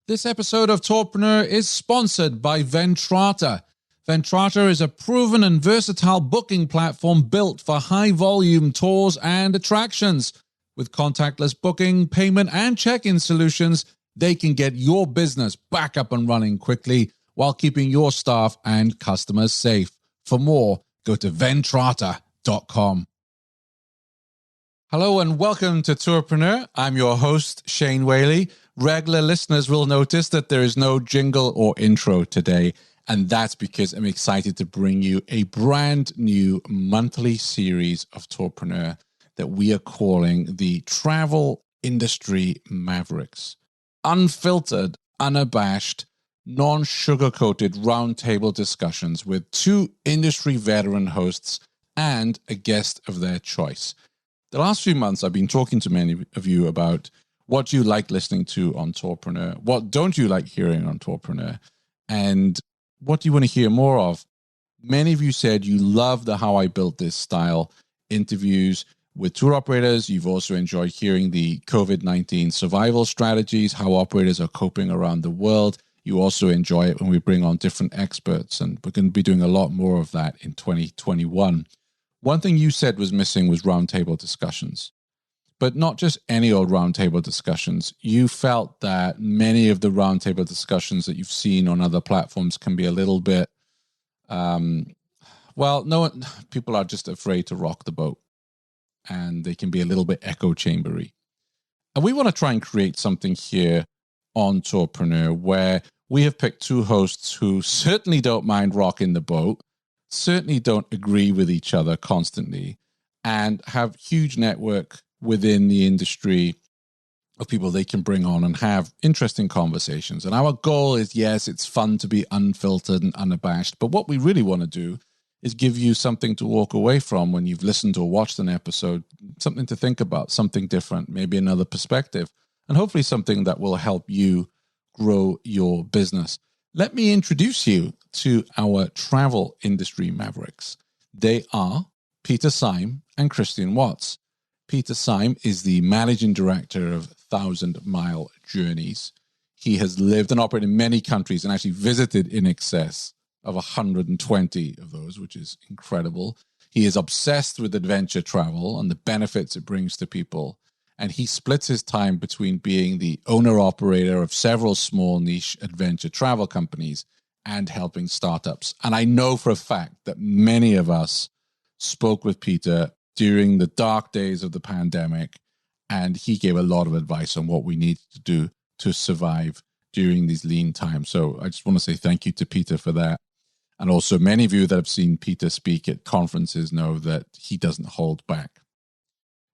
This episode of Tourpreneur is sponsored by Ventrata. Ventrata is a proven and versatile booking platform built for high-volume tours and attractions. With contactless booking, payment, and check-in solutions, they can get your business back up and running quickly while keeping your staff and customers safe. For more, go to ventrata.com. Hello and welcome to Tourpreneur. I'm your host, Shane Whaley. Regular listeners will notice that there is no jingle or intro today, and that's because I'm excited to bring you a brand new monthly series of Tourpreneur that we are calling the Travel Industry Mavericks. Unfiltered, unabashed, non-sugar-coated roundtable discussions with two industry veteran hosts and a guest of their choice. The last few months, I've been talking to many of you about what you like listening to on Tourpreneur, what don't you like hearing on Tourpreneur, and what do you want to hear more of. Many of you said you love the How I Built This style interviews with tour operators. You've also enjoyed hearing the COVID-19 survival strategies, how operators are coping around the world. You also enjoy it when we bring on different experts, and we're going to be doing a lot more of that in 2021. One thing you said was missing was roundtable discussions. But not just any old roundtable discussions. You felt that many of the roundtable discussions that you've seen on other platforms can be a little bit, people are just afraid to rock the boat, and they can be a little bit echo chambery. And we want to try and create something here on Tourpreneur where we have picked two hosts who certainly don't mind rocking the boat, certainly don't agree with each other constantly, and have huge network within the industry of people they can bring on and have interesting conversations. And our goal is, yes, it's fun to be unfiltered and unabashed, but what we really want to do is give you something to walk away from when you've listened or watched an episode, something to think about, something different, maybe another perspective, and hopefully something that will help you grow your business. Let me introduce you to our Travel Industry Mavericks. They are Peter Syme and Christian Watts. Peter Syme is the managing director of 1,000 Mile Journeys. He has lived and operated in many countries and actually visited in excess of 120 of those, which is incredible. He is obsessed with adventure travel and the benefits it brings to people. And he splits his time between being the owner-operator of several small niche adventure travel companies and helping startups. And I know for a fact that many of us spoke with Peter during the dark days of the pandemic, and he gave a lot of advice on what we need to do to survive during these lean times. So I just want to say thank you to Peter for that. And also many of you that have seen Peter speak at conferences know that he doesn't hold back.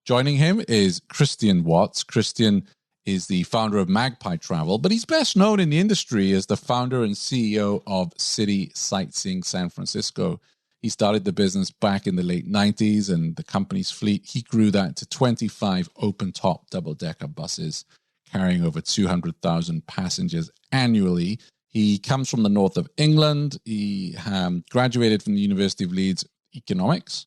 Joining him is Christian Watts. Christian is the founder of Magpie Travel, but he's best known in the industry as the founder and CEO of City Sightseeing San Francisco. He started the business back in the late 90s, and the company's fleet, he grew that to 25 open-top double-decker buses, carrying over 200,000 passengers annually. He comes from the north of England. He graduated from the University of Leeds Economics,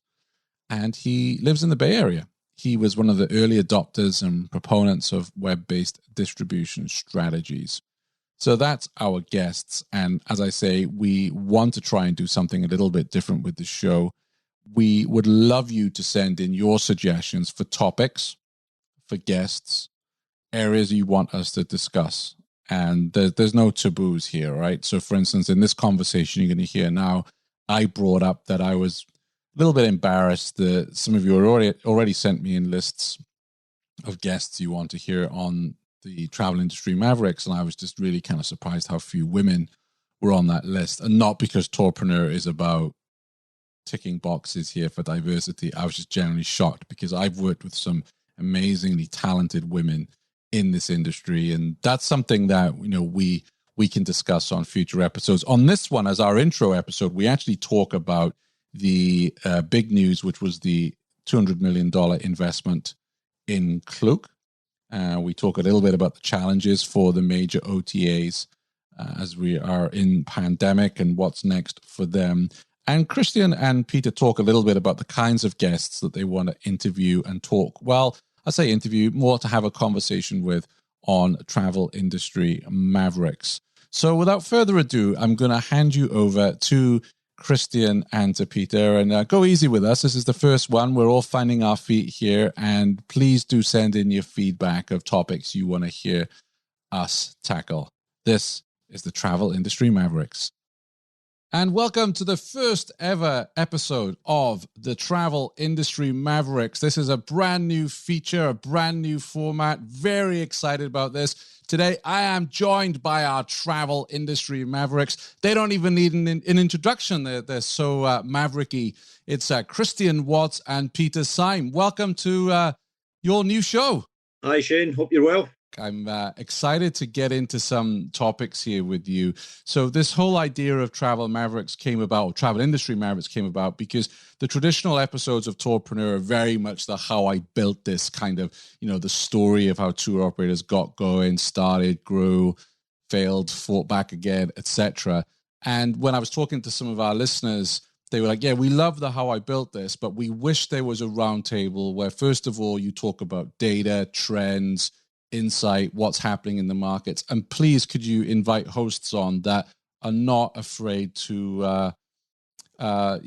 and he lives in the Bay Area. He was one of the early adopters and proponents of web-based distribution strategies. So that's our guests. And as I say, we want to try and do something a little bit different with the show. We would love you to send in your suggestions for topics, for guests, areas you want us to discuss. And there's no taboos here, right? So for instance, in this conversation you're going to hear now, I brought up that I was a little bit embarrassed that some of you already sent me in lists of guests you want to hear on the Travel Industry Mavericks, and I was just really kind of surprised how few women were on that list. And not because Tourpreneur is about ticking boxes here for diversity. I was just generally shocked because I've worked with some amazingly talented women in this industry, and that's something that we can discuss on future episodes. On this one, as our intro episode, we actually talk about the big news, which was the $200 million investment in Klook. We talk a little bit about the challenges for the major OTAs as we are in pandemic and what's next for them. And Christian and Peter talk a little bit about the kinds of guests that they want to interview and talk. Well, I say interview, more to have a conversation with on Travel Industry Mavericks. So without further ado, I'm going to hand you over to Christian and to Peter, and go easy with us. This is the first one. We're all finding our feet here, and please do send in your feedback of topics you want to hear us tackle. This is the Travel Industry Mavericks. And welcome to the first ever episode of the Travel Industry Mavericks. This is a brand new feature, a brand new format. Very excited about this. Today, I am joined by our Travel Industry Mavericks. They don't even need an introduction. They're so mavericky. It's Christian Watts and Peter Syme. Welcome to your new show. Hi, Shane. Hope you're well. I'm excited to get into some topics here with you. So this whole idea of Travel Mavericks came about, or Travel Industry Mavericks came about, because the traditional episodes of Tourpreneur are very much the how I built this kind of, the story of how tour operators got going, started, grew, failed, fought back again, etc. And when I was talking to some of our listeners, they were like, yeah, we love the how I built this, but we wish there was a roundtable where, first of all, you talk about data, trends, insight, what's happening in the markets. And please, could you invite hosts on that are not afraid to, rock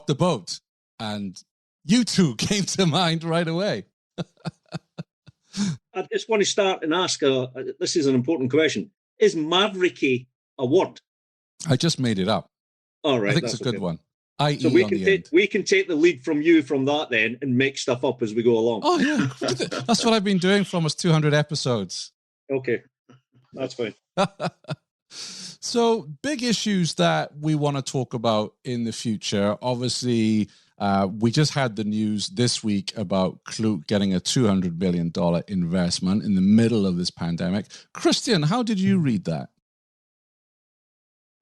the boat? And you two came to mind right away. I just want to start and ask, this is an important question. Is mavericky a word? I just made it up. All right. I think it's a good one. So we can take the lead from you from that then and make stuff up as we go along. Oh, yeah. That's what I've been doing for almost 200 episodes. Okay. That's fine. So big issues that we want to talk about in the future. Obviously, we just had the news this week about Klook getting a $200 million investment in the middle of this pandemic. Christian, how did you read that?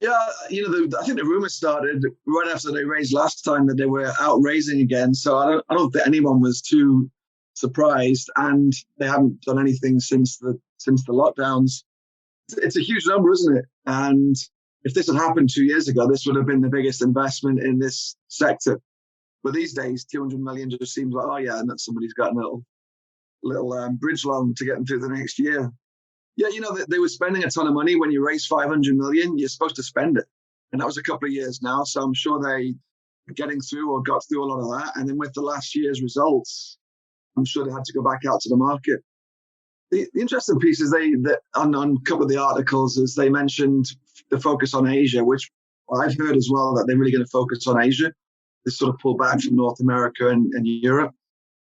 Yeah, I think the rumor started right after they raised last time that they were out raising again. So I don't think anyone was too surprised, and they haven't done anything since the lockdowns. It's a huge number, isn't it? And if this had happened 2 years ago, this would have been the biggest investment in this sector. But these days, 200 million just seems like, oh yeah, and that somebody's got a little bridge loan to get them through the next year. Yeah, they were spending a ton of money. When you raise 500 million, you're supposed to spend it. And that was a couple of years now. So I'm sure they got through a lot of that. And then with the last year's results, I'm sure they had to go back out to the market. The interesting piece is on a couple of the articles is they mentioned the focus on Asia, which I've heard as well that they're really going to focus on Asia. They sort of pull back from North America and Europe.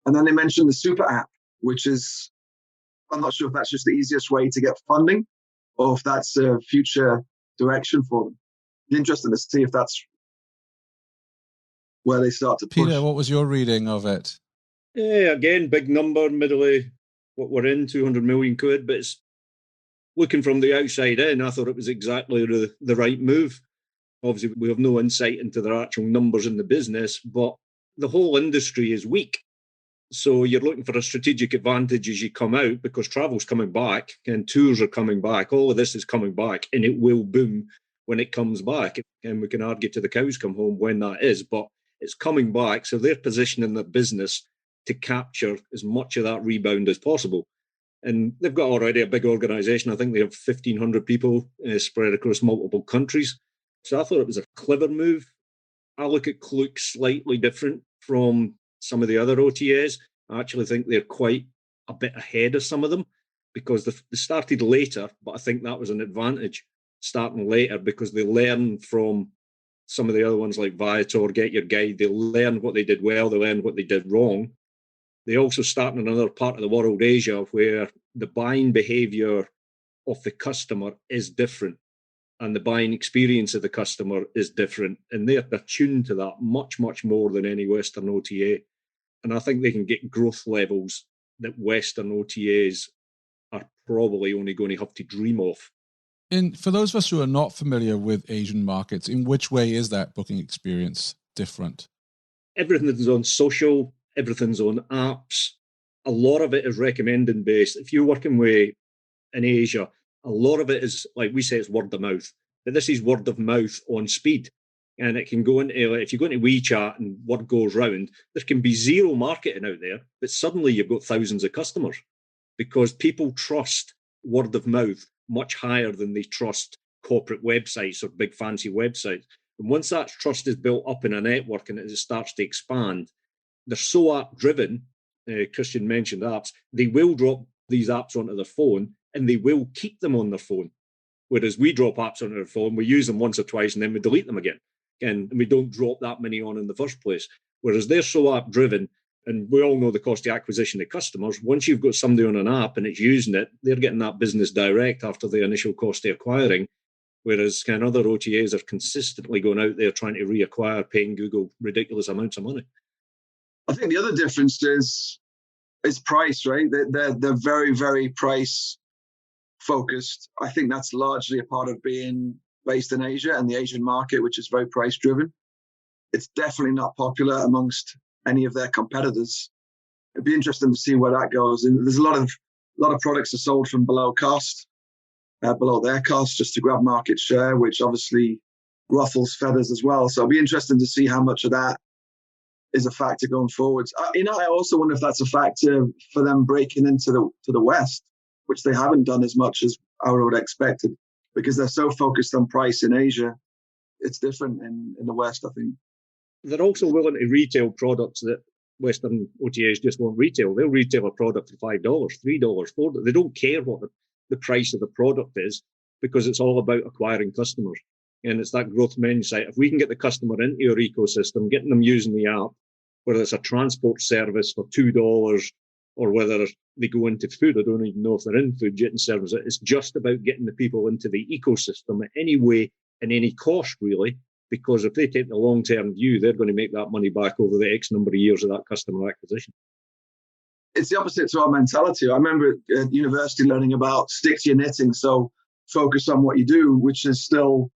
And then they mentioned the super app, which is, I'm not sure if that's just the easiest way to get funding or if that's a future direction for them. It's interesting to see if that's where they start to push. Peter, what was your reading of it? Yeah, again, big number, middle of what we're in, 200 million quid, but it's looking from the outside in, I thought it was exactly the right move. Obviously, we have no insight into their actual numbers in the business, but the whole industry is weak. So you're looking for a strategic advantage as you come out, because travel's coming back and tours are coming back. All of this is coming back, and it will boom when it comes back. And we can argue till the cows come home when that is, but it's coming back. So they're positioning their business to capture as much of that rebound as possible. And they've got already a big organisation. I think they have 1,500 people spread across multiple countries. So I thought it was a clever move. I look at Klook slightly different from some of the other OTAs. I actually think they're quite a bit ahead of some of them, because they started later, but I think that was an advantage, starting later, because they learn from some of the other ones like Viator, Get Your Guide. They learn what they did well, they learn what they did wrong. They also start in another part of the world, Asia, where the buying behaviour of the customer is different and the buying experience of the customer is different. And they're tuned to that much, much more than any Western OTA. And I think they can get growth levels that Western OTAs are probably only going to have to dream of. And for those of us who are not familiar with Asian markets, in which way is that booking experience different? Everything's on social, everything's on apps. A lot of it is recommending based. If you're working with in Asia, a lot of it is, like we say, it's word of mouth. But this is word of mouth on speed. And it can go into, if you go into WeChat and word goes round, there can be zero marketing out there, but suddenly you've got thousands of customers. because people trust word of mouth much higher than they trust corporate websites or big fancy websites. And once that trust is built up in a network and it starts to expand, they're so app driven. Christian mentioned apps. They will drop these apps onto their phone and they will keep them on their phone. Whereas we drop apps onto our phone, we use them once or twice and then we delete them again. And we don't drop that many on in the first place. Whereas they're so app driven, and we all know the cost of acquisition of customers. Once you've got somebody on an app and it's using it, they're getting that business direct after the initial cost of acquiring. Whereas kind of other OTAs are consistently going out there trying to reacquire, paying Google ridiculous amounts of money. I think the other difference is price, right? They're very, very price focused. I think that's largely a part of being based in Asia and the Asian market, which is very price driven. It's definitely not popular amongst any of their competitors. It'd be interesting to see where that goes. And there's a lot of products are sold from below cost, below their cost, just to grab market share, which obviously ruffles feathers as well. So it'll be interesting to see how much of that is a factor going forwards. I also wonder if that's a factor for them breaking into the West, which they haven't done as much as I would have expected, because they're so focused on price in Asia. It's different in the West, I think. They're also willing to retail products that Western OTAs just won't retail. They'll retail a product for $5, $3, $4. They don't care what the price of the product is, because it's all about acquiring customers. And it's that growth mindset. If we can get the customer into your ecosystem, getting them using the app, whether it's a transport service for $2 or whether they go into food, I don't even know if they're in food, getting service. It's just about getting the people into the ecosystem at any way and any cost, really. Because if they take the long-term view, they're going to make that money back over the X number of years of that customer acquisition. It's the opposite to our mentality. I remember at university learning about stick to your knitting, so focus on what you do, which is still,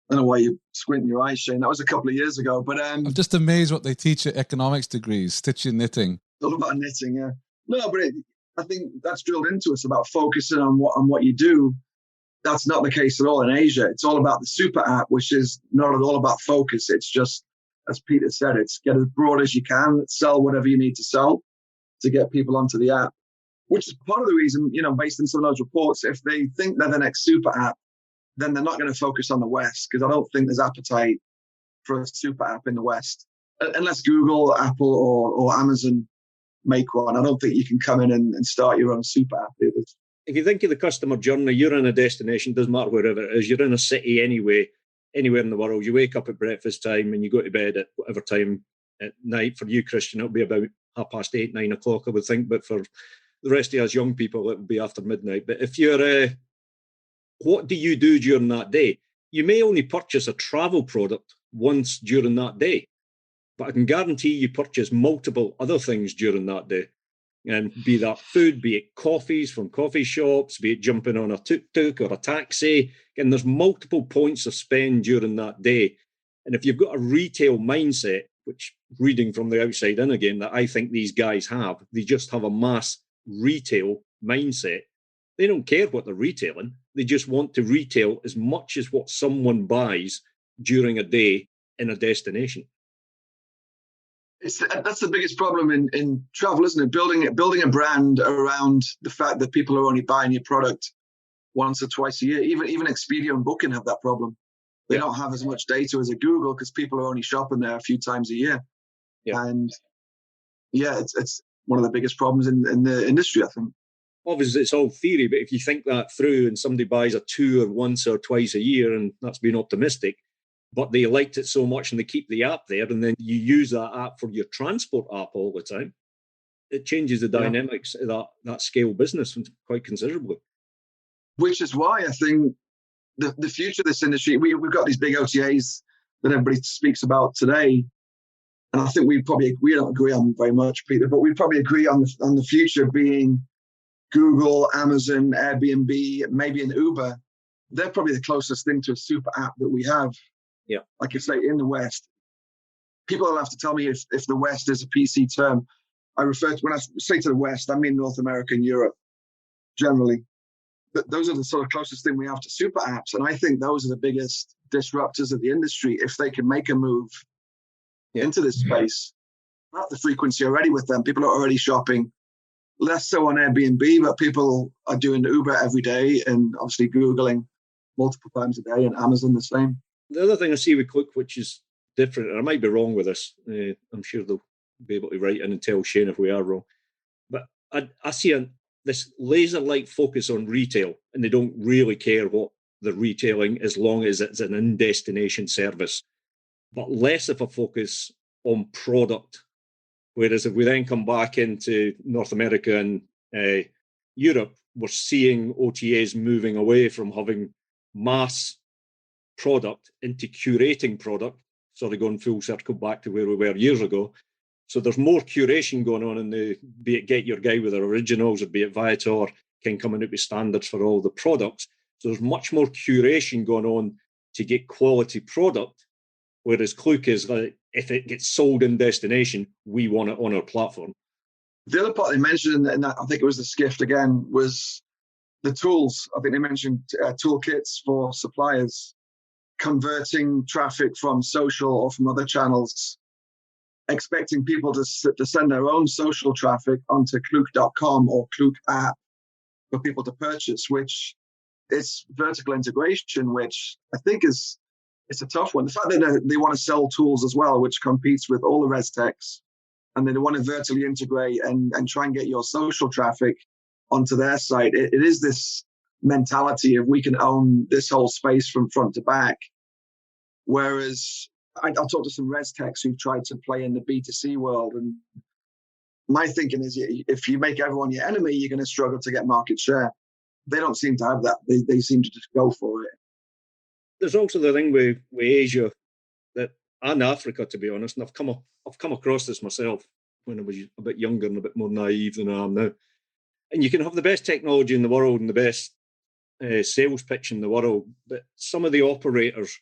I don't know why you're squinting your eyes, Shane. That was a couple of years ago. But I'm just amazed what they teach at economics degrees, stitch your knitting. All about knitting, yeah. No, but I think that's drilled into us about focusing on what you do. That's not the case at all in Asia. It's all about the super app, which is not at all about focus. It's just, as Peter said, it's get as broad as you can, sell whatever you need to sell to get people onto the app, which is part of the reason, based on some of those reports, if they think they're the next super app, then they're not going to focus on the West, because I don't think there's appetite for a super app in the West. Unless Google, Apple, or Amazon make one, I don't think you can come in and start your own super app. If you think of the customer journey, you're in a destination, doesn't matter wherever it is, you're in a city anyway, anywhere in the world. You wake up at breakfast time and you go to bed at whatever time at night. For you, Christian, it'll be about 8:30, 9 o'clock, I would think. But for the rest of us young people, it will be after midnight. But if you're, what do you do during that day? You may only purchase a travel product once during that day, but I can guarantee you purchase multiple other things during that day. And be that food, be it coffees from coffee shops, be it jumping on a tuk-tuk or a taxi. And there's multiple points of spend during that day. And if you've got a retail mindset, which reading from the outside in again, that I think these guys have, they just have a mass retail mindset. They don't care what they're retailing. They just want to retail as much as what someone buys during a day in a destination. That's the biggest problem in travel, isn't it? Building a brand around the fact that people are only buying your product once or twice a year. Even Expedia and Booking have that problem. They don't have as much data as a Google because people are only shopping there a few times a year. Yeah. And it's one of the biggest problems in the industry, I think. Obviously, it's all theory, but if you think that through and somebody buys a tour once or twice a year, and that's being optimistic, but they liked it so much and they keep the app there, and then you use that app for your transport app all the time, it changes the dynamics of that scale business quite considerably. Which is why I think the future of this industry, we've got these big OTAs that everybody speaks about today, and I think we don't agree on very much, Peter, but we probably agree on the future being Google, Amazon, Airbnb, maybe an Uber. They're probably the closest thing to a super app that we have. Yeah, like you say, in the West. People will have to tell me if the West is a PC term. I refer to, when I say to the West, I mean North America and Europe, generally. But those are the sort of closest thing we have to super apps. And I think those are the biggest disruptors of the industry if they can make a move into this space. Not the frequency already with them. People are already shopping. less so on Airbnb, but people are doing Uber every day and obviously Googling multiple times a day, and Amazon the same. The other thing I see with Klook, which is different, and I might be wrong with this, I'm sure they'll be able to write in and tell Shane if we are wrong, but I see this laser-like focus on retail, and they don't really care what they're retailing as long as it's an in-destination service, but less of a focus on product. Whereas if we then come back into North America and Europe, we're seeing OTAs moving away from having mass product into curating product, sort of going full circle back to where we were years ago. So there's more curation going on in be it Get Your Guy with their originals, or be it Viator coming out with standards for all the products. So there's much more curation going on to get quality product, whereas Klook is like, if it gets sold in destination, we want it on our platform. The other part they mentioned, and I think it was the Skift again, was the tools. I think they mentioned toolkits for suppliers, converting traffic from social or from other channels, expecting people to send their own social traffic onto Klook.com or Klook app for people to purchase, which is vertical integration, which I think it's a tough one. The fact that they want to sell tools as well, which competes with all the res techs, and they want to vertically integrate and try and get your social traffic onto their site. It is this mentality of we can own this whole space from front to back. Whereas I'll talk to some res techs who've tried to play in the B2C world, and my thinking is if you make everyone your enemy, you're going to struggle to get market share. They don't seem to have that. They seem to just go for it. There's also the thing with Asia and Africa, to be honest, and I've come across this myself when I was a bit younger and a bit more naive than I am now. And you can have the best technology in the world and the best sales pitch in the world, but some of the operators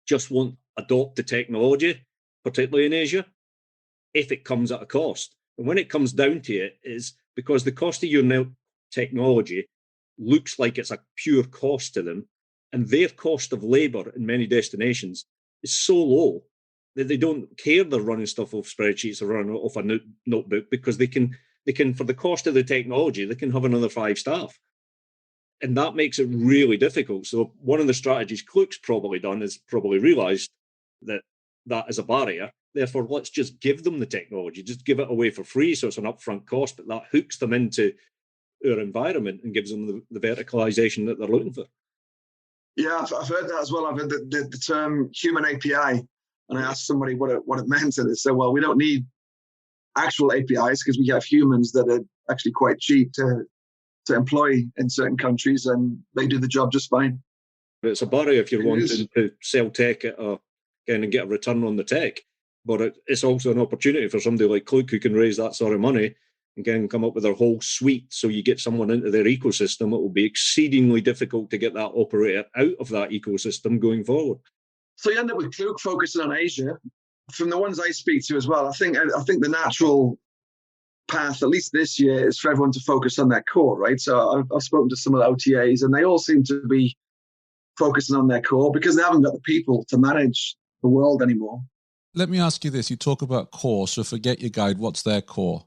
just won't adopt the technology, particularly in Asia, if it comes at a cost. And when it comes down to it, is because the cost of your technology looks like it's a pure cost to them, and their cost of labour in many destinations is so low that they don't care they're running stuff off spreadsheets or running off a notebook, because they can, for the cost of the technology, they can have another 5 staff. And that makes it really difficult. So one of the strategies Klook's probably done is probably realised that is a barrier. Therefore, let's just give them the technology, just give it away for free. So it's an upfront cost, but that hooks them into our environment and gives them the verticalisation that they're looking for. Yeah, I've heard that as well. I've heard the term human API. And I asked somebody what it meant, and they said, well, we don't need actual APIs because we have humans that are actually quite cheap to employ in certain countries, and they do the job just fine. It's a barrier if you're wanting to sell tech and get a return on the tech. But it's also an opportunity for somebody like Klook who can raise that sort of money and can come up with their whole suite. So you get someone into their ecosystem, it will be exceedingly difficult to get that operator out of that ecosystem going forward. So you end up with Klook focusing on Asia. From the ones I speak to as well, I think the natural path, at least this year, is for everyone to focus on their core, right? So I've spoken to some of the OTAs, and they all seem to be focusing on their core because they haven't got the people to manage the world anymore. Let me ask you this. You talk about core, so forget your guide. What's their core?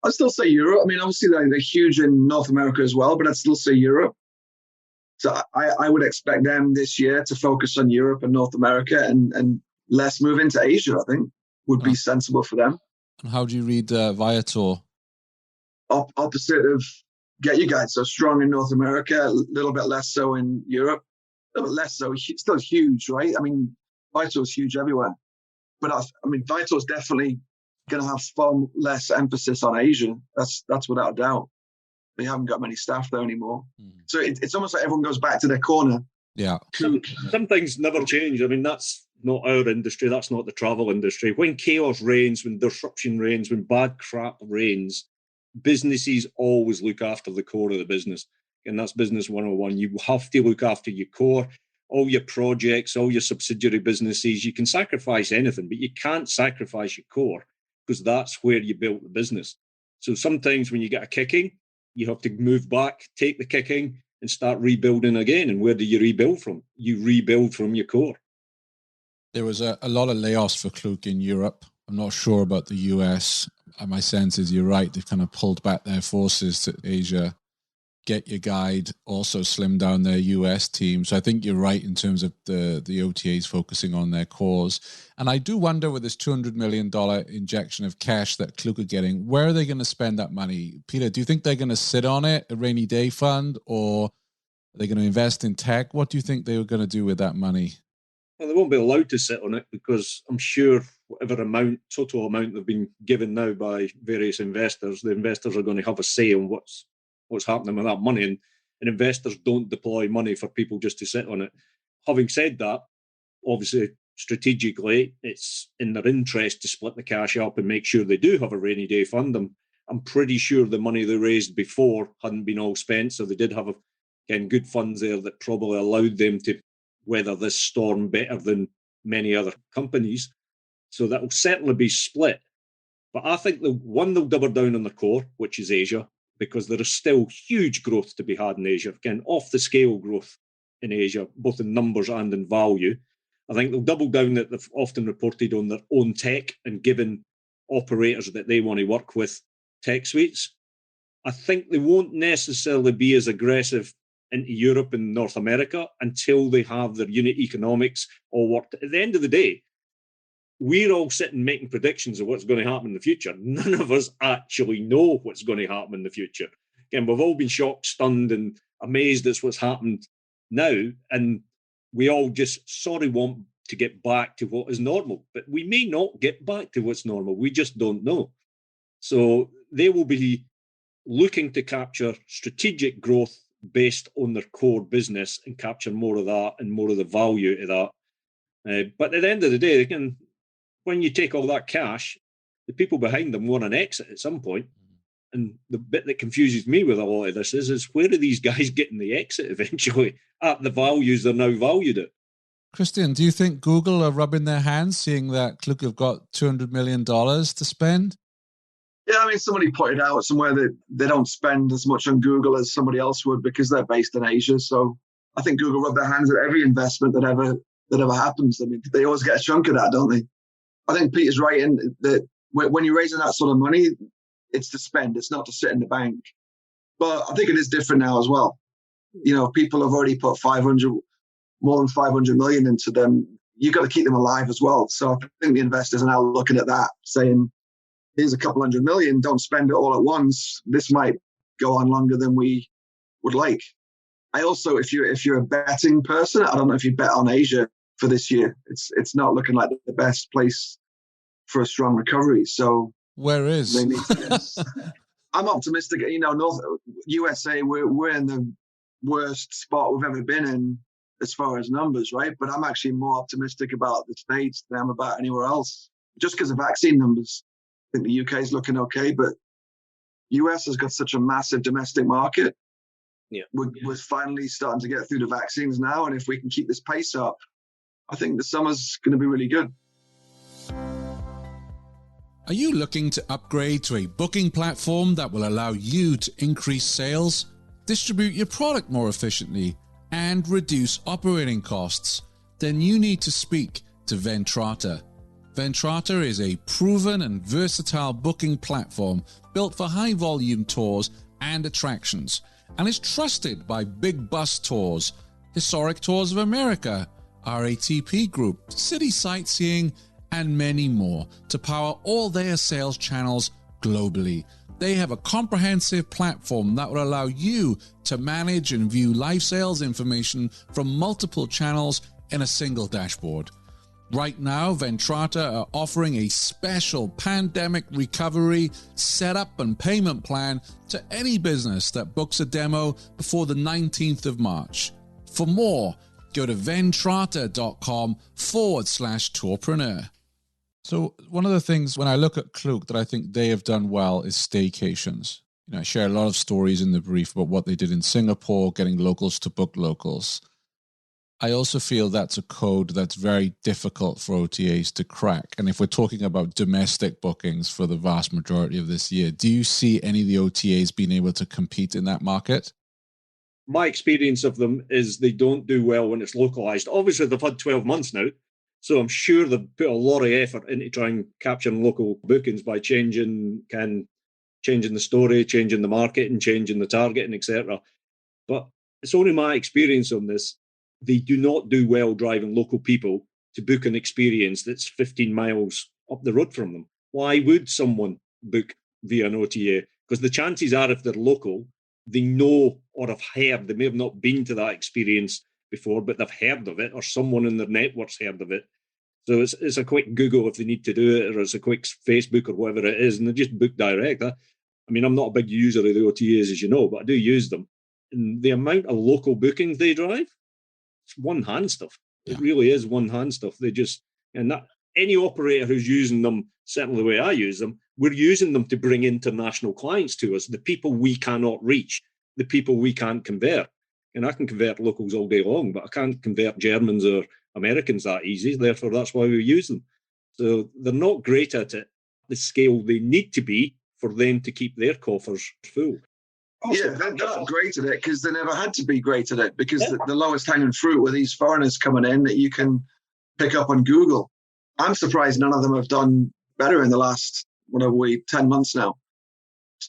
I'd still say Europe. I mean, obviously they're huge in North America as well, but I'd still say Europe. So I would expect them this year to focus on Europe and North America and less move into Asia, I think, would be sensible for them. And how do you read Viator? Opposite of Get Your Guide. So strong in North America, a little bit less so in Europe. A little bit less so, still huge, right? I mean, Viator is huge everywhere. But I mean, Viator is definitely going to have far less emphasis on Asia. That's without a doubt. They haven't got many staff there anymore. So it's almost like everyone goes back to their corner. Yeah. Some things never change. I mean, that's not our industry. That's not the travel industry. When chaos reigns, when disruption reigns, when bad crap reigns, businesses always look after the core of the business. And that's business 101. You have to look after your core, all your projects, all your subsidiary businesses. You can sacrifice anything, but you can't sacrifice your core because that's where you built the business. So sometimes when you get a kicking, you have to move back, take the kicking, and start rebuilding again. And where do you rebuild from? You rebuild from your core. There was a lot of layoffs for Klook in Europe. I'm not sure about the US, And my sense is you're right. They've kind of pulled back their forces to Asia. Get Your Guide also slimmed down their US team. So I think you're right in terms of the OTAs focusing on their cause. And I do wonder with this $200 million injection of cash that Klook are getting, where are they going to spend that money? Peter, do you think they're going to sit on it, a rainy day fund, or are they going to invest in tech? What do you think they were going to do with that money? Well, they won't be allowed to sit on it because I'm sure whatever total amount they've been given now by various investors, the investors are going to have a say on what's happening with that money. And investors don't deploy money for people just to sit on it. Having said that, obviously, strategically, it's in their interest to split the cash up and make sure they do have a rainy day fund. I'm pretty sure the money they raised before hadn't been all spent, so they did have good funds there that probably allowed them to weather this storm better than many other companies. So that will certainly be split. But I think they'll double down on the core, which is Asia, because there is still huge growth to be had in Asia. Again, off the scale growth in Asia, both in numbers and in value. I think they'll double down that they've often reported on their own tech and given operators that they want to work with tech suites. I think they won't necessarily be as aggressive into Europe and North America until they have their unit economics all worked. At the end of the day, we're all sitting making predictions of what's going to happen in the future. None of us actually know what's going to happen in the future. Again, we've all been shocked, stunned, and amazed at what's happened now. And we all just want to get back to what is normal. But we may not get back to what's normal. We just don't know. So they will be looking to capture strategic growth based on their core business and capture more of that and more of the value of that. But at the end of the day, again, when you take all that cash, the people behind them want an exit at some point. And the bit that confuses me with a lot of this is where are these guys getting the exit eventually at the values they're now valued at? Christian, do you think Google are rubbing their hands seeing that Klook have got $200 million to spend? Yeah, I mean, somebody pointed out somewhere that they don't spend as much on Google as somebody else would because they're based in Asia. So I think Google rub their hands at every investment that ever happens. I mean, they always get a chunk of that, don't they? I think Peter's right in that when you're raising that sort of money, it's to spend. It's not to sit in the bank. But I think it is different now as well. You know, people have already put more than 500 million into them. You've got to keep them alive as well. So I think the investors are now looking at that, saying, here's a couple $100 million, don't spend it all at once. This might go on longer than we would like. I also, if you're a betting person, I don't know if you bet on Asia for this year. It's not looking like the best place for a strong recovery. So where is? They need to I'm optimistic. You know, North USA, we're in the worst spot we've ever been in as far as numbers, right? But I'm actually more optimistic about the States than I'm about anywhere else, just because of vaccine numbers. I think the UK is looking okay, but US has got such a massive domestic market. Yeah, we're finally starting to get through the vaccines now, and if we can keep this pace up, I think the summer's going to be really good. Are you looking to upgrade to a booking platform that will allow you to increase sales, distribute your product more efficiently, and reduce operating costs? Then you need to speak to Ventrata. Ventrata is a proven and versatile booking platform built for high-volume tours and attractions, and is trusted by Big Bus Tours, Historic Tours of America, RATP Group, City Sightseeing, and many more to power all their sales channels globally. They have a comprehensive platform that will allow you to manage and view live sales information from multiple channels in a single dashboard. Right now, Ventrata are offering a special pandemic recovery setup and payment plan to any business that books a demo before the 19th of March. For more, go to ventrata.com/tourpreneur. So one of the things when I look at Klook that I think they have done well is staycations. You know, I share a lot of stories in the brief about what they did in Singapore, getting locals to book locals. I also feel that's a code that's very difficult for OTAs to crack. And if we're talking about domestic bookings for the vast majority of this year, do you see any of the OTAs being able to compete in that market? My experience of them is they don't do well when it's localized. Obviously, they've had 12 months now. So I'm sure they've put a lot of effort into trying to capture local bookings by changing the story, changing the market, and changing the targeting, etc. But it's only my experience on this. They do not do well driving local people to book an experience that's 15 miles up the road from them. Why would someone book via an OTA? Because the chances are, if they're local, they know or have heard, they may have not been to that experience before, but they've heard of it, or someone in their network's heard of it. So it's a quick Google if they need to do it, or it's a quick Facebook or whatever it is, and they just book direct. I mean, I'm not a big user of the OTAs, as you know, but I do use them. And the amount of local bookings they drive, it's one-hand stuff. Yeah. It really is one-hand stuff. Any operator who's using them, certainly the way I use them, we're using them to bring international clients to us, the people we cannot reach, the people we can't convert. And I can convert locals all day long, but I can't convert Germans or Americans that easy. Therefore, that's why we use them. So they're not great at it, the scale they need to be for them to keep their coffers full. Yeah, they're not great at it because they never had to be great at it, because the lowest hanging fruit were these foreigners coming in that you can pick up on Google. I'm surprised none of them have done better in the last, 10 months now.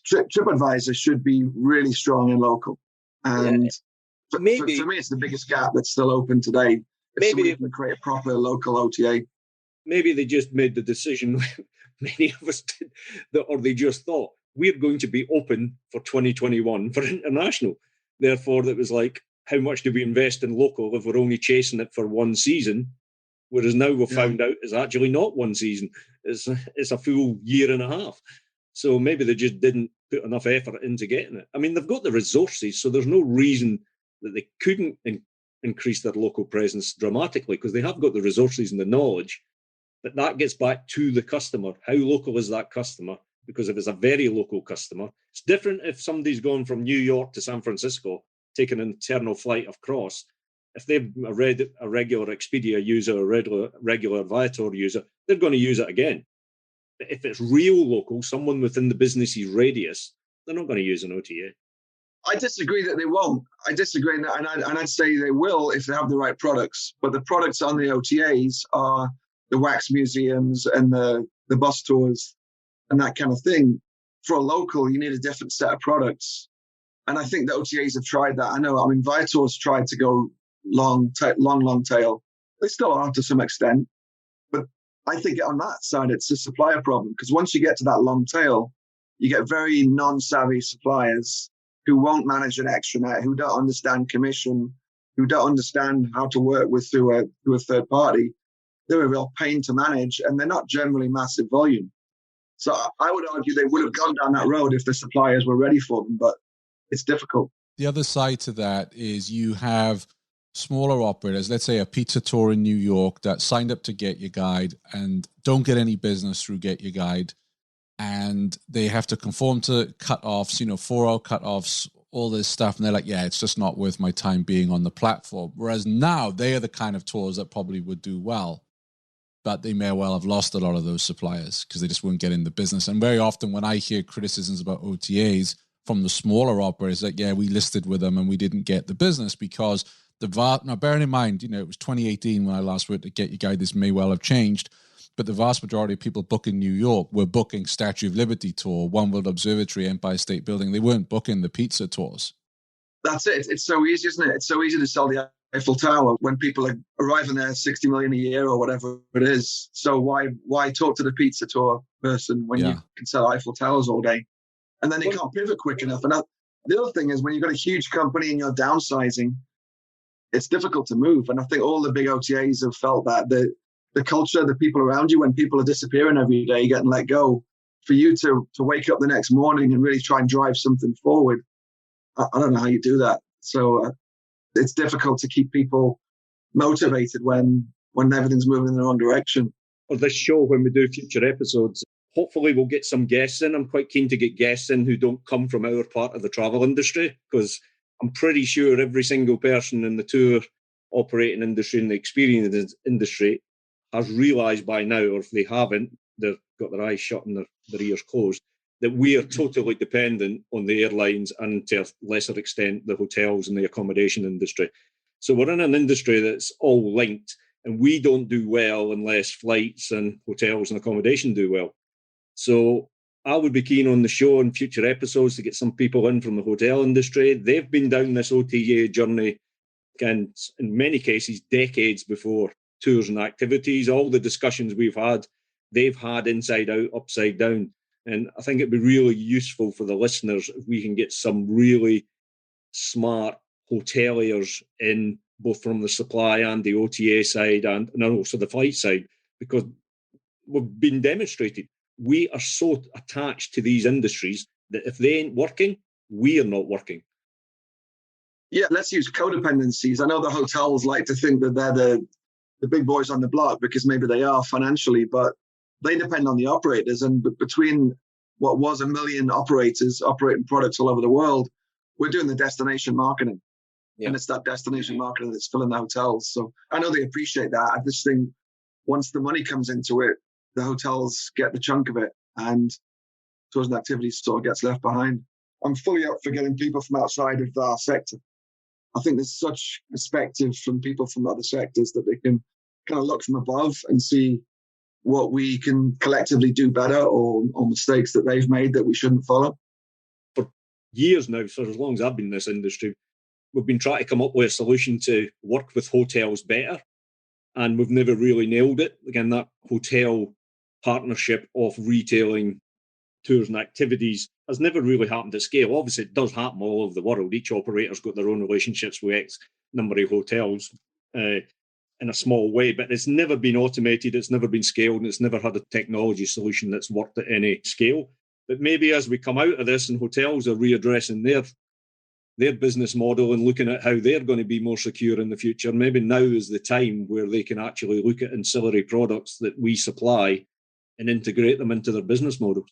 TripAdvisor should be really strong and local. And for me, it's the biggest gap that's still open today. If somebody can create a proper local OTA. Maybe they just made the decision, many of us did, or they just thought, we're going to be open for 2021 for international. Therefore, it was like, how much do we invest in local if we're only chasing it for one season? Whereas now we've found out it's actually not one season. It's a full year and a half. So maybe they just didn't put enough effort into getting it. I mean, they've got the resources, so there's no reason that they couldn't increase their local presence dramatically, because they have got the resources and the knowledge. But that gets back to the customer. How local is that customer? Because if it's a very local customer, it's different if somebody's gone from New York to San Francisco, taking an internal flight across. If they're a regular Expedia user, a regular Viator user, they're going to use it again. But if it's real local, someone within the business's radius, they're not going to use an OTA. I disagree that they won't. I disagree, and I'd say they will if they have the right products. But the products on the OTAs are the wax museums and the bus tours and that kind of thing. For a local, you need a different set of products. And I think the OTAs have tried that. Viator's tried to go long tail. They still are to some extent. But I think on that side, it's a supplier problem, because once you get to that long tail, you get very non-savvy suppliers who won't manage an extranet, who don't understand commission, who don't understand how to work through a third party. They're a real pain to manage, and they're not generally massive volume. So I would argue they would have gone down that road if the suppliers were ready for them, but it's difficult. The other side to that is you have smaller operators, let's say a pizza tour in New York that signed up to Get Your Guide and don't get any business through Get Your Guide. And they have to conform to cutoffs, 4-hour cutoffs, all this stuff. And they're like, yeah, it's just not worth my time being on the platform. Whereas now they are the kind of tours that probably would do well, but they may well have lost a lot of those suppliers because they just wouldn't get in the business. And very often when I hear criticisms about OTAs from the smaller operators, like, yeah, we listed with them and we didn't get the business because now bearing in mind, it was 2018 when I last went to Get Your Guide. This may well have changed, but the vast majority of people booking New York were booking Statue of Liberty tour, One World Observatory, Empire State Building. They weren't booking the pizza tours. That's it. It's so easy, isn't it? It's so easy to sell the Eiffel Tower when people are arriving there 60 million a year or whatever it is. So why talk to the pizza tour person when you can sell Eiffel Towers all day? And then they can't pivot quick enough. And the other thing is, when you've got a huge company and you're downsizing, it's difficult to move. And I think all the big OTAs have felt that the culture, the people around you, when people are disappearing every day, getting let go, for you to wake up the next morning and really try and drive something forward, I don't know how you do that. So it's difficult to keep people motivated when everything's moving in their own direction. For this show, when we do future episodes, hopefully we'll get some guests in. I'm quite keen to get guests in who don't come from our part of the travel industry, because I'm pretty sure every single person in the tour operating industry and the experience industry has realised by now, or if they haven't, they've got their eyes shut and their ears closed, that we are totally dependent on the airlines and, to a lesser extent, the hotels and the accommodation industry. So we're in an industry that's all linked, And we don't do well unless flights and hotels and accommodation do well. So I would be keen on the show in future episodes to get some people in from the hotel industry. They've been down this OTA journey, and in many cases, decades before tours and activities. All the discussions we've had, they've had inside out, upside down. And I think it'd be really useful for the listeners if we can get some really smart hoteliers in, both from the supply and the OTA side and also the flight side, because we've been demonstrated. We are so attached to these industries that if they ain't working, we are not working. Yeah, let's use codependencies. I know the hotels like to think that they're the big boys on the block, because maybe they are financially, but they depend on the operators. And between what was 1 million operators operating products all over the world, we're doing the destination marketing. Yeah. And it's that destination marketing that's filling the hotels. So I know they appreciate that. I just think once the money comes into it, the hotels get the chunk of it, and tours and activities sort of gets left behind. I'm fully up for getting people from outside of our sector. I think there's such perspective from people from other sectors that they can kind of look from above and see what we can collectively do better, or mistakes that they've made that we shouldn't follow. For years now, for as long as I've been in this industry, we've been trying to come up with a solution to work with hotels better, and we've never really nailed it. Again, that hotel partnership of retailing tours and activities has never really happened at scale. Obviously, it does happen all over the world. Each operator's got their own relationships with X number of hotels in a small way, but it's never been automated, it's never been scaled, and it's never had a technology solution that's worked at any scale. But maybe as we come out of this and hotels are readdressing their business model and looking at how they're going to be more secure in the future, maybe now is the time where they can actually look at ancillary products that we supply and integrate them into their business models.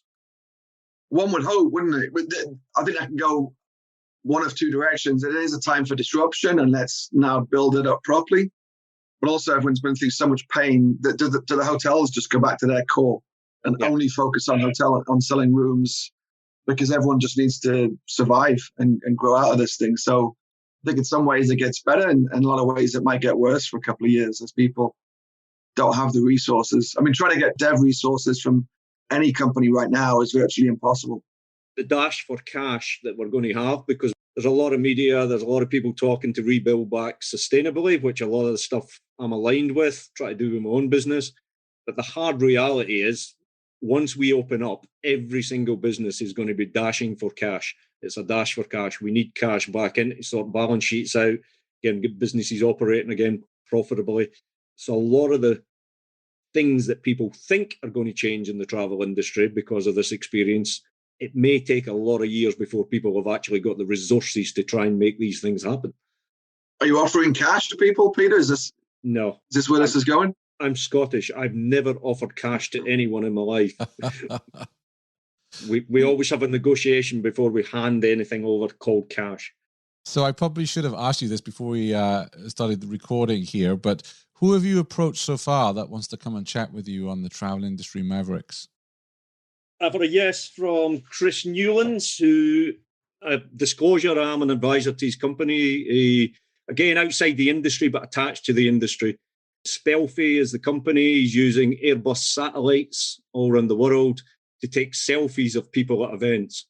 One would hope, wouldn't it? I think I can go one of two directions. It is a time for disruption, and let's now build it up properly. But also, everyone's been through so much pain that do the hotels just go back to their core and only focus on selling rooms, because everyone just needs to survive and grow out of this thing. So I think in some ways it gets better, and in a lot of ways it might get worse for a couple of years as people don't have the resources. I mean, trying to get dev resources from any company right now is virtually impossible. The dash for cash that we're going to have, because there's a lot of media, there's a lot of people talking to rebuild back sustainably, which a lot of the stuff I'm aligned with, try to do with my own business. But the hard reality is, once we open up, every single business is going to be dashing for cash. It's a dash for cash. We need cash back in to sort balance sheets out, again, get businesses operating again profitably. So a lot of the things that people think are going to change in the travel industry because of this experience, it may take a lot of years before people have actually got the resources to try and make these things happen. Are you offering cash to people, Peter? No. Is this where this is going? I'm Scottish. I've never offered cash to anyone in my life. We always have a negotiation before we hand anything over called cash. So I probably should have asked you this before we started the recording here, but who have you approached so far that wants to come and chat with you on the Travel Industry Mavericks? I've had a yes from Chris Newlands, who, disclosure, I'm an advisor to his company, again, outside the industry, but attached to the industry. Spelfie is the company. He's using Airbus satellites all around the world to take selfies of people at events.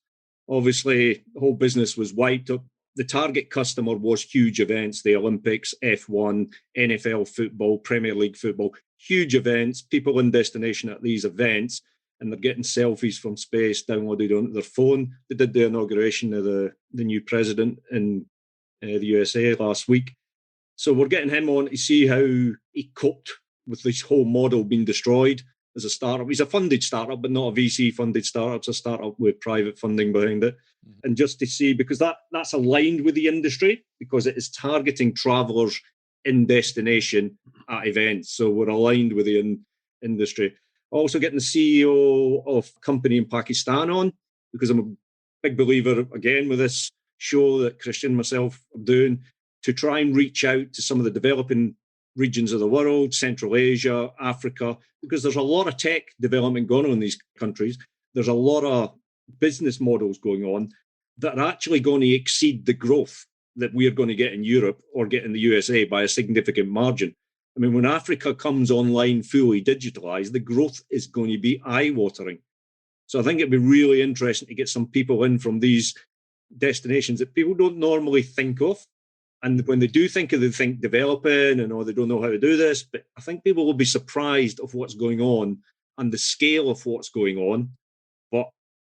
Obviously, the whole business was wiped up. The target customer was huge events, the Olympics, F1, NFL football, Premier League football, huge events, people in destination at these events, and they're getting selfies from space downloaded onto their phone. They did the inauguration of the new president in the USA last week. So we're getting him on to see how he coped with this whole model being destroyed as a startup. He's a funded startup, but not a VC-funded startup. It's a startup with private funding behind it. Mm-hmm. And just to see, because that's aligned with the industry, because it is targeting travellers in destination at events. So we're aligned with the industry. Also getting the CEO of a company in Pakistan on, because I'm a big believer, again, with this show that Christian and myself are doing, to try and reach out to some of the developing regions of the world, Central Asia, Africa, because there's a lot of tech development going on in these countries. There's a lot of business models going on that are actually going to exceed the growth that we're going to get in Europe or get in the USA by a significant margin. I mean, when Africa comes online fully digitalised, the growth is going to be eye-watering. So I think it'd be really interesting to get some people in from these destinations that people don't normally think of. And when they do think of, they think developing and, they don't know how to do this. But I think people will be surprised of what's going on and the scale of what's going on. But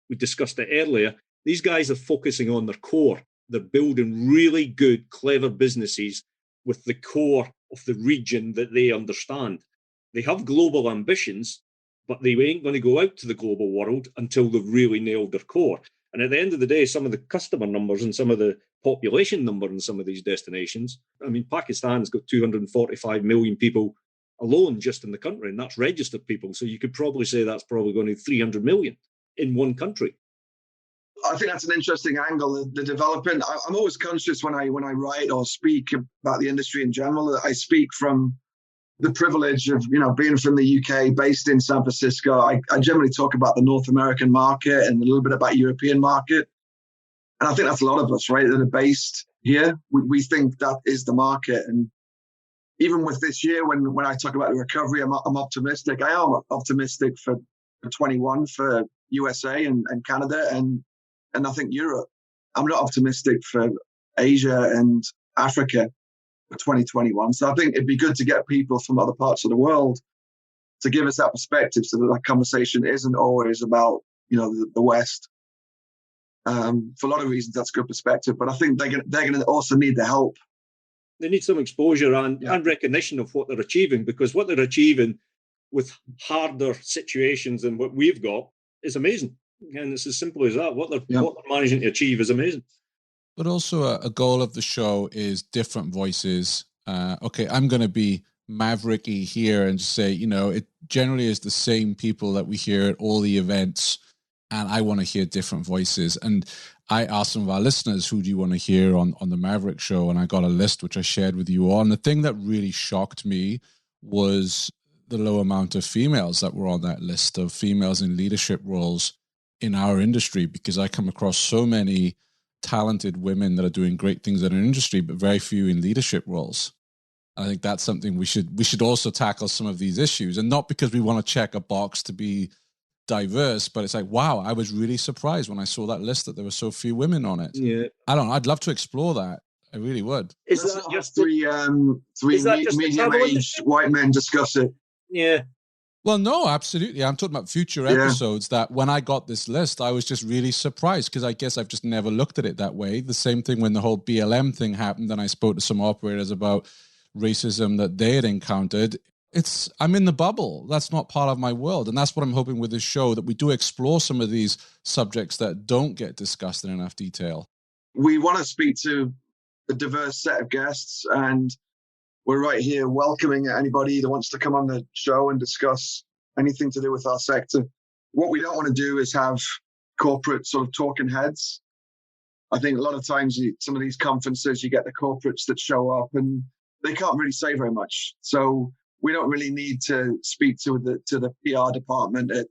we discussed it earlier. These guys are focusing on their core. They're building really good, clever businesses with the core of the region that they understand. They have global ambitions, but they ain't going to go out to the global world until they've really nailed their core. And at the end of the day, some of the customer numbers and some of the population number in some of these destinations, I mean, Pakistan's got 245 million people alone just in the country, and that's registered people. So you could probably say that's probably going to 300 million in one country. I think that's an interesting angle, the developing. I'm always conscious when I write or speak about the industry in general. I speak from the privilege of, being from the UK, based in San Francisco. I generally talk about the North American market and a little bit about European market. And I think that's a lot of us, right, that are based here. We think that is the market. And even with this year, when I talk about the recovery, I'm optimistic. I am optimistic for 21 for USA and Canada and I think Europe. I'm not optimistic for Asia and Africa for 2021. So I think it'd be good to get people from other parts of the world to give us that perspective so that conversation isn't always about, the West. For a lot of reasons, that's good perspective. But I think they're going to also need the help. They need some exposure and recognition of what they're achieving, because what they're achieving with harder situations than what we've got is amazing. And it's as simple as that. What they're managing to achieve is amazing. But also a goal of the show is different voices. Okay, I'm going to be mavericky here and just say, it generally is the same people that we hear at all the events, and I want to hear different voices. And I asked some of our listeners, who do you want to hear on the Maverick show? And I got a list, which I shared with you all. And the thing that really shocked me was the low amount of females that were on that list, of females in leadership roles in our industry, because I come across so many talented women that are doing great things in our industry, but very few in leadership roles. I think that's something we should also tackle some of these issues, and not because we want to check a box to be diverse, but it's like, wow, I was really surprised when I saw that list that there were so few women on it. Yeah, I'd love to explore that. I really would. Is that just three medium-aged white men discuss it? Yeah. Well, no, absolutely. I'm talking about future episodes that when I got this list, I was just really surprised, because I guess I've just never looked at it that way. The same thing when the whole BLM thing happened and I spoke to some operators about racism that they had encountered. I'm in the bubble. That's not part of my world. And that's what I'm hoping with this show, that we do explore some of these subjects that don't get discussed in enough detail. We want to speak to a diverse set of guests, and we're right here welcoming anybody that wants to come on the show and discuss anything to do with our sector. What we don't want to do is have corporate sort of talking heads. I think a lot of times some of these conferences, you get the corporates that show up and they can't really say very much. So we don't really need to speak to the PR department at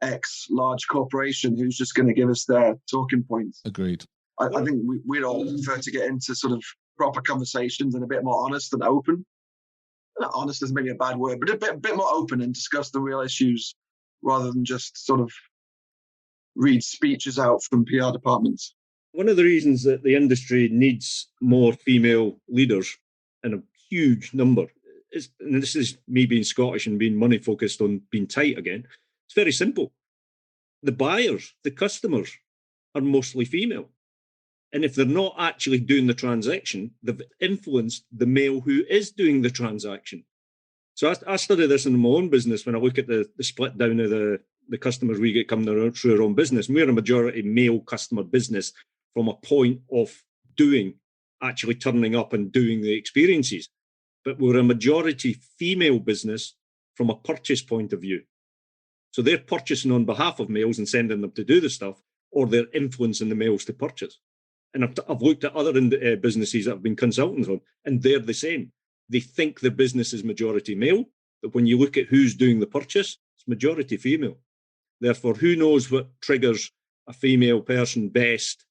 X large corporation who's just going to give us their talking points. Agreed. I think we'd all prefer to get into sort of proper conversations and a bit more honest and open. Not honest is maybe a bad word, but a bit more open and discuss the real issues rather than just sort of read speeches out from PR departments. One of the reasons that the industry needs more female leaders in a huge number is, and this is me being Scottish and being money focused on being tight again, it's very simple. The buyers, the customers are mostly female. And if they're not actually doing the transaction, they've influenced the male who is doing the transaction. So I study this in my own business when I look at the split down of the customers we get coming through our own business. We're a majority male customer business from a point of actually turning up and doing the experiences. But we're a majority female business from a purchase point of view. So they're purchasing on behalf of males and sending them to do the stuff, or they're influencing the males to purchase. And I've looked at other businesses that I've been consultants on, and they're the same. They think the business is majority male, but when you look at who's doing the purchase, it's majority female. Therefore, who knows what triggers a female person best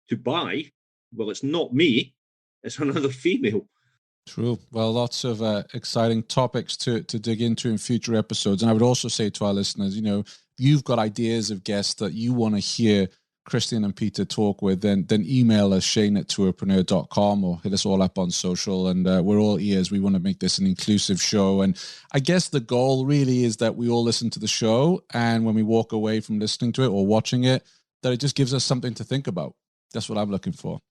to buy? Well, it's not me, it's another female. True. Well, lots of exciting topics to dig into in future episodes. And I would also say to our listeners, if you've got ideas of guests that you want to hear Christian and Peter talk with, then email us, shane@tourpreneur.com, or hit us all up on social, and we're all ears. We want to make this an inclusive show. And I guess the goal really is that we all listen to the show, and when we walk away from listening to it or watching it, that it just gives us something to think about. That's what I'm looking for.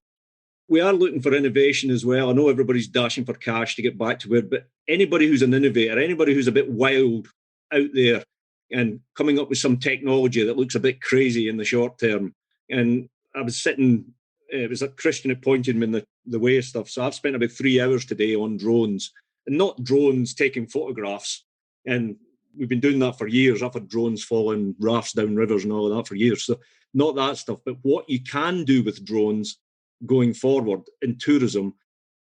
We are looking for innovation as well. I know everybody's dashing for cash to get back to where, but anybody who's an innovator, anybody who's a bit wild out there and coming up with some technology that looks a bit crazy in the short term. And I was sitting, it was Christian that pointed me in the way of stuff. So I've spent about 3 hours today on drones, and not drones taking photographs. And we've been doing that for years. I've had drones following rafts down rivers and all of that for years. So not that stuff, but what you can do with drones going forward in tourism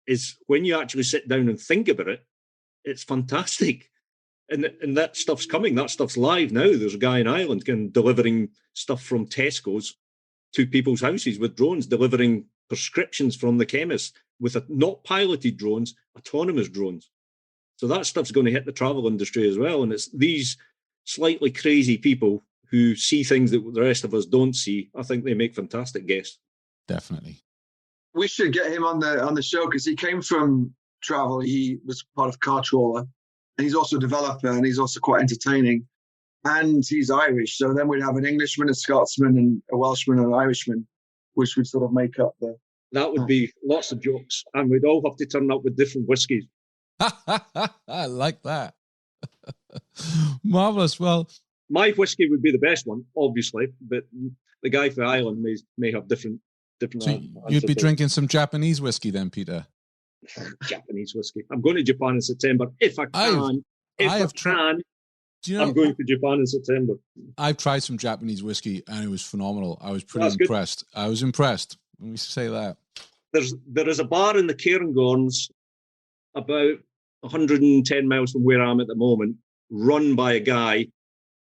is when you actually sit down and think about it, it's fantastic. And that stuff's coming. That stuff's live now. There's a guy in Ireland delivering stuff from Tesco's to people's houses with drones, delivering prescriptions from the chemist with not piloted drones, autonomous drones. So that stuff's going to hit the travel industry as well. And it's these slightly crazy people who see things that the rest of us don't see. I think they make fantastic guests. Definitely. We should get him on the show because he came from travel. He was part of Car Trawler, and he's also a developer, and he's also quite entertaining. And he's Irish, so then we'd have an Englishman, a Scotsman, and a Welshman and an Irishman, which would sort of make up the... That would be lots of jokes, and we'd all have to turn up with different whiskies. I like that. Marvellous. Well, my whiskey would be the best one, obviously, but the guy from Ireland may have different. So you'd be drinking some Japanese whiskey then, Peter? Japanese whiskey. I'm going to Japan in September if I can. I'm going to Japan in September. I've tried some Japanese whiskey and it was phenomenal. I was pretty impressed. Good. I was impressed. Let me say that. There is a bar in the Cairngorms about 110 miles from where I'm at the moment, run by a guy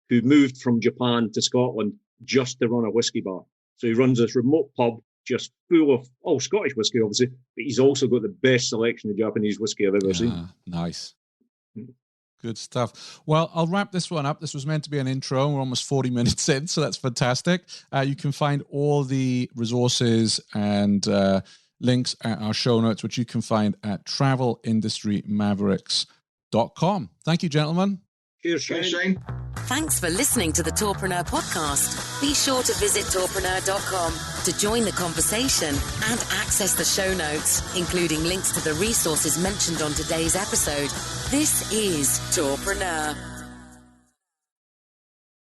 who moved from Japan to Scotland just to run a whiskey bar. So he runs this remote pub just full of all Scottish whiskey, obviously, but he's also got the best selection of Japanese whiskey I've ever seen. Nice. Good stuff. Well, I'll wrap this one up. This was meant to be an intro. We're almost 40 minutes in, so that's fantastic. You can find all the resources and links at our show notes, which you can find at travelindustrymavericks.com. Thank you, gentlemen. Cheers, Shane. Thanks for listening to the Tourpreneur Podcast. Be sure to visit tourpreneur.com to join the conversation and access the show notes, including links to the resources mentioned on today's episode. This is Tourpreneur.